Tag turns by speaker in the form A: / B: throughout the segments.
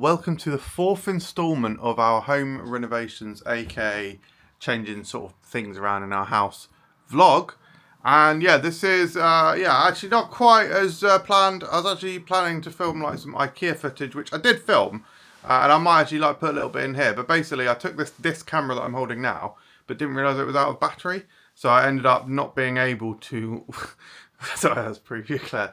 A: welcome to the fourth instalment of our home renovations, aka changing sort of things around in our house vlog. And yeah, this is actually not quite as planned. I was actually planning to film like some IKEA footage, which I did film, and I might actually like put a little bit in here. But basically, I took this camera that I'm holding now, but didn't realise it was out of battery, so I ended up not being able to. Sorry, that's preview, Claire.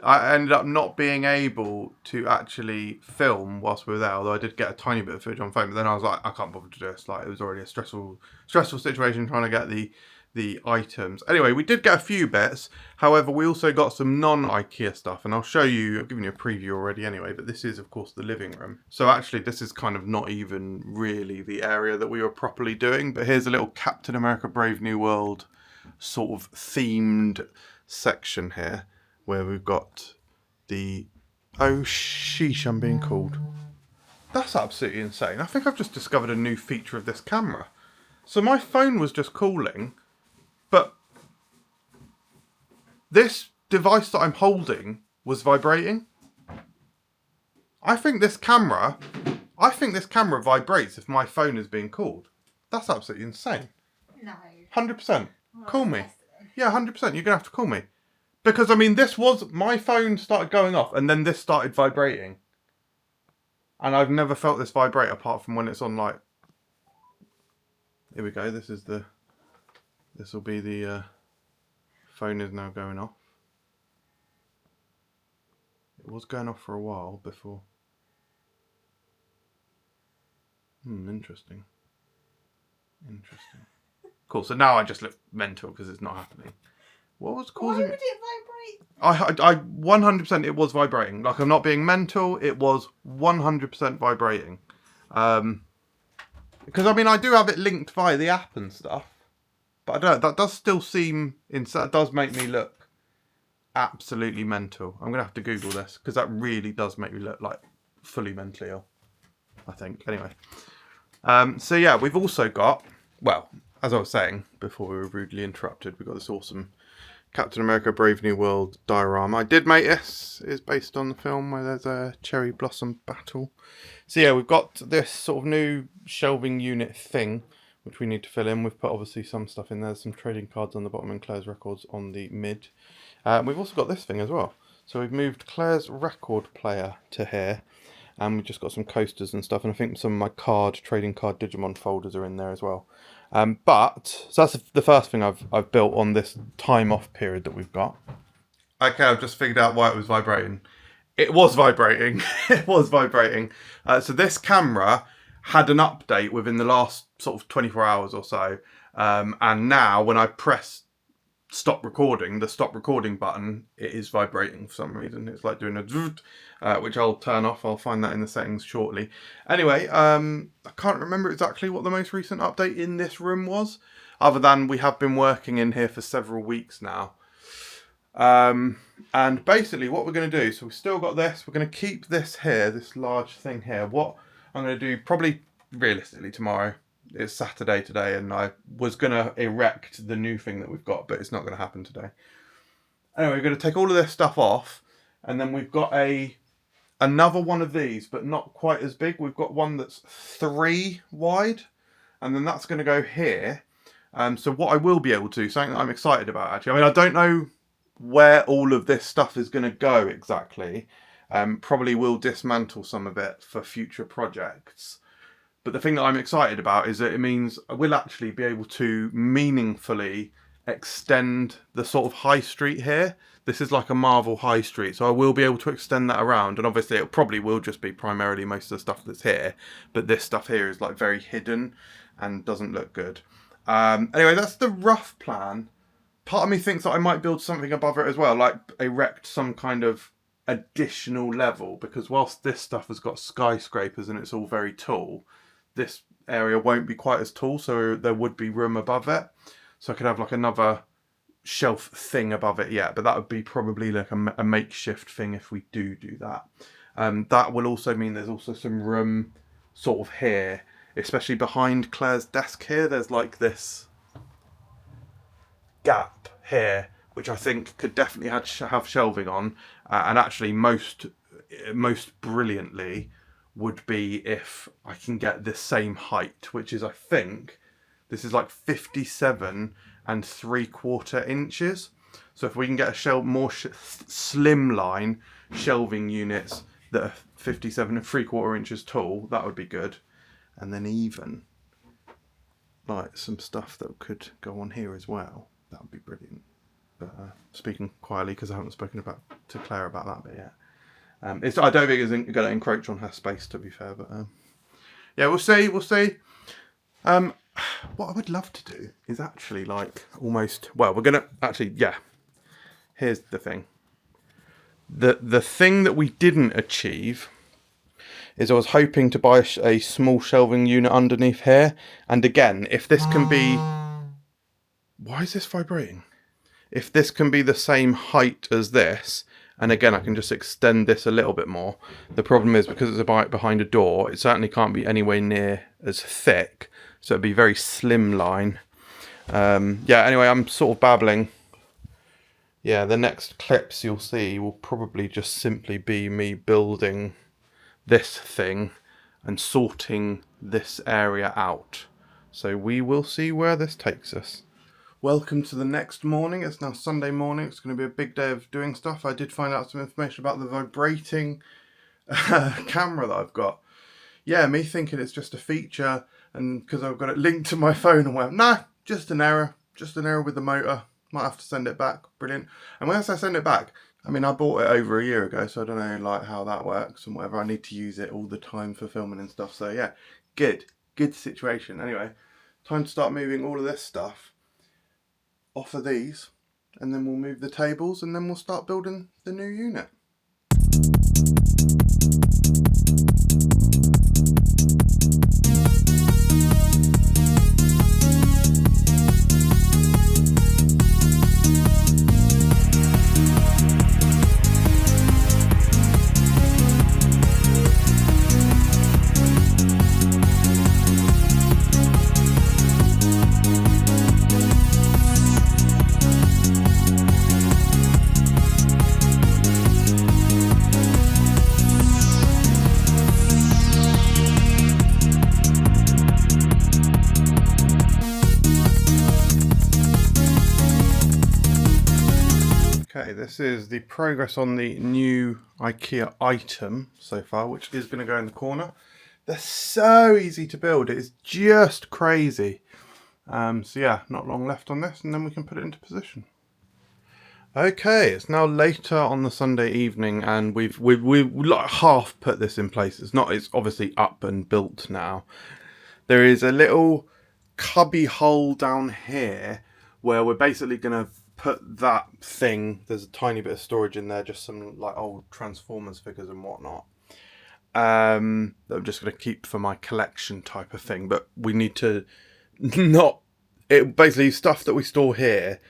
A: I ended up not being able to actually film whilst we were there, although I did get a tiny bit of footage on phone. But then I was like, I can't bother to do this. Like, it was already a stressful situation trying to get the items. Anyway, we did get a few bits. However, we also got some non-IKEA stuff, and I'll show you. I've given you a preview already anyway, but this is, of course, the living room. So actually, this is kind of not even really the area that we were properly doing, but here's a little Captain America Brave New World sort of themed section here, where we've got the... Oh, sheesh, I'm being called. That's absolutely insane. I think I've just discovered a new feature of this camera. So my phone was just calling, but this device that I'm holding was vibrating. I think this camera vibrates if my phone is being called. That's absolutely insane.
B: No.
A: 100%. Call me. Yeah, 100%. You're going to have to call me. Because, I mean, my phone started going off and then this started vibrating. And I've never felt this vibrate apart from when it's on, like... Here we go. This will be the phone is now going off. It was going off for a while before. Interesting. Cool, so now I just look mental because it's not happening. What was causing
B: it? Why would it vibrate?
A: I 100% it was vibrating. Like, I'm not being mental, it was 100% vibrating. Because, I mean, I do have it linked via the app and stuff. But I don't, that does still seem, that does make me look absolutely mental. I'm going to have to Google this, because that really does make me look like fully mentally ill, I think. Anyway. So yeah, we've also got, well, as I was saying before we were rudely interrupted, we've got this awesome Captain America Brave New World diorama. I did make this. It's based on the film where there's a cherry blossom battle. So yeah, we've got this sort of new shelving unit thing, which we need to fill in. We've put obviously some stuff in there, some trading cards on the bottom and Claire's records on the mid. We've also got this thing as well. So we've moved Claire's record player to here. And we've just got some coasters and stuff. And I think some of my trading card Digimon folders are in there as well. So that's the first thing I've built on this time off period that we've got. Okay, I've just figured out why it was vibrating. It was vibrating. It was vibrating. So this camera had an update within the last sort of 24 hours or so. And now when I press stop recording, the stop recording button, it is vibrating for some reason. It's like doing a which I'll turn off. I'll find that in the settings shortly. Anyway, I can't remember exactly what the most recent update in this room was, other than we have been working in here for several weeks now. And basically what we're going to do, so we've still got this, we're going to keep this here, this large thing here. What I'm going to do, probably realistically tomorrow, it's Saturday today, and I was going to erect the new thing that we've got, but it's not going to happen today. Anyway, we're going to take all of this stuff off, and then we've got another one of these, but not quite as big. We've got one that's 3 wide, and then that's going to go here. So what I will be able to, something that I'm excited about actually, I mean, I don't know where all of this stuff is going to go exactly. Probably will dismantle some of it for future projects. But the thing that I'm excited about is that it means I will actually be able to meaningfully extend the sort of high street here. This is like a Marvel high street, so I will be able to extend that around. And obviously it probably will just be primarily most of the stuff that's here. But this stuff here is like very hidden and doesn't look good. Anyway, that's the rough plan. Part of me thinks that I might build something above it as well, like erect some kind of additional level. Because whilst this stuff has got skyscrapers and it's all very tall, this area won't be quite as tall, so there would be room above it. So I could have like another shelf thing above it yet, but that would be probably like a makeshift thing if we do that. That will also mean there's also some room sort of here, especially behind Claire's desk here. There's like this gap here, which I think could definitely have shelving on, and actually most brilliantly, would be if I can get the same height, which is, I think, this is like 57 3/4 inches. So if we can get a more slimline shelving units that are 57 3/4 inches tall, that would be good. And then even like some stuff that could go on here as well, that would be brilliant. But speaking quietly because I haven't spoken to Claire about that bit yet. I don't think it's going to encroach on her space, to be fair, but yeah, we'll see. What I would love to do is actually like almost, well, we're going to actually, yeah, here's the thing. The thing that we didn't achieve is I was hoping to buy a small shelving unit underneath here. And again, if this can be, why is this vibrating? If this can be the same height as this, and again, I can just extend this a little bit more. The problem is because it's a bite behind a door, it certainly can't be anywhere near as thick. So it'd be very slim line. Yeah, anyway, I'm sort of babbling. Yeah, the next clips you'll see will probably just simply be me building this thing and sorting this area out. So we will see where this takes us. Welcome to the next morning. It's now Sunday morning. It's going to be a big day of doing stuff. I did find out some information about the vibrating camera that I've got. Yeah, me thinking it's just a feature, and because I've got it linked to my phone, and went, nah, just an error with the motor. Might have to send it back. Brilliant. And once I send it back, I mean, I bought it over a year ago, so I don't know like how that works and whatever. I need to use it all the time for filming and stuff. So yeah, good situation. Anyway, time to start moving all of this stuff off of these, and then we'll move the tables, and then we'll start building the new unit. Okay, this is the progress on the new IKEA item so far, which is going to go in the corner. They're so easy to build, it's just crazy. So yeah, not long left on this, and then we can put it into position. Okay, it's now later on the Sunday evening, and we've like half put this in place. It's obviously up and built now. There is a little cubby hole down here where we're basically going to put that thing. There's a tiny bit of storage in there, just some like old Transformers figures and whatnot, that I'm just going to keep for my collection type of thing. But we need to basically stuff that we store here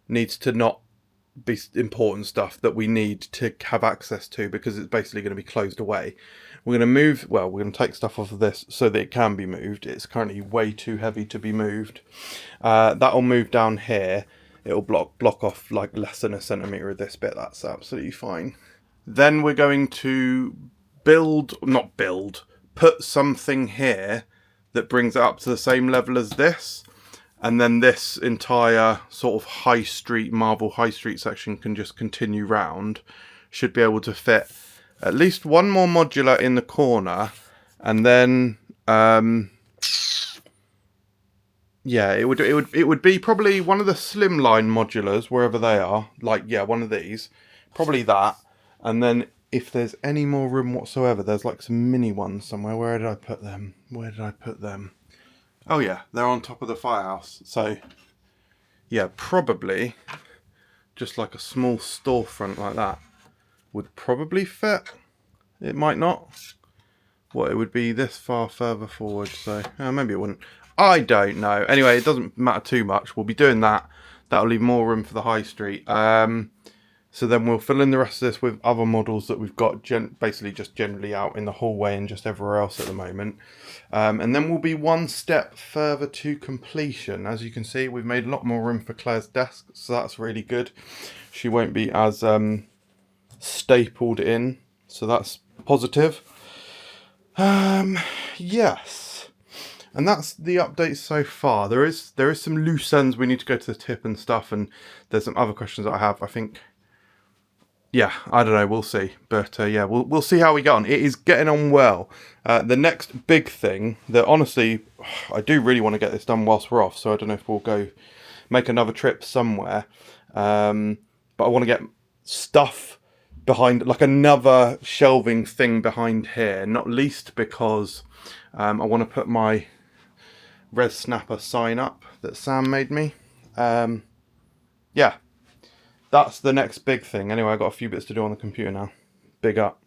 A: needs to not be important stuff that we need to have access to, because it's basically going to be closed away. We're going to take stuff off of this so that it can be moved. It's currently way too heavy to be moved. That'll move down here. It'll block off like less than a centimetre of this bit. That's absolutely fine. Then we're going to put something here that brings it up to the same level as this. And then this entire sort of Marble High Street section can just continue round. Should be able to fit at least one more modular in the corner. And then yeah, it would be probably one of the slimline modulars, wherever they are. Like, yeah, one of these. Probably that. And then if there's any more room whatsoever, there's like some mini ones somewhere. Where did I put them? Oh yeah, they're on top of the firehouse. So yeah, probably just like a small storefront like that would probably fit. It might not. It would be this far further forward, so maybe it wouldn't. I don't know. Anyway, it doesn't matter too much. We'll be doing that. That'll leave more room for the high street. So then we'll fill in the rest of this with other models that we've got basically just generally out in the hallway and just everywhere else at the moment. And then we'll be one step further to completion. As you can see, we've made a lot more room for Claire's desk, so that's really good. She won't be as stapled in, so that's positive. Yes. And that's the update so far. There is some loose ends we need to go to the tip and stuff, and there's some other questions that I have. I think, yeah, I don't know. We'll see, but yeah, we'll see how we get on. It is getting on well. The next big thing that honestly, I do really want to get this done whilst we're off. So I don't know if we'll go make another trip somewhere, but I want to get stuff behind, like another shelving thing behind here. Not least because I want to put my Res Snapper sign up that Sam made me. Yeah, that's the next big thing. Anyway, I've got a few bits to do on the computer now. Big up.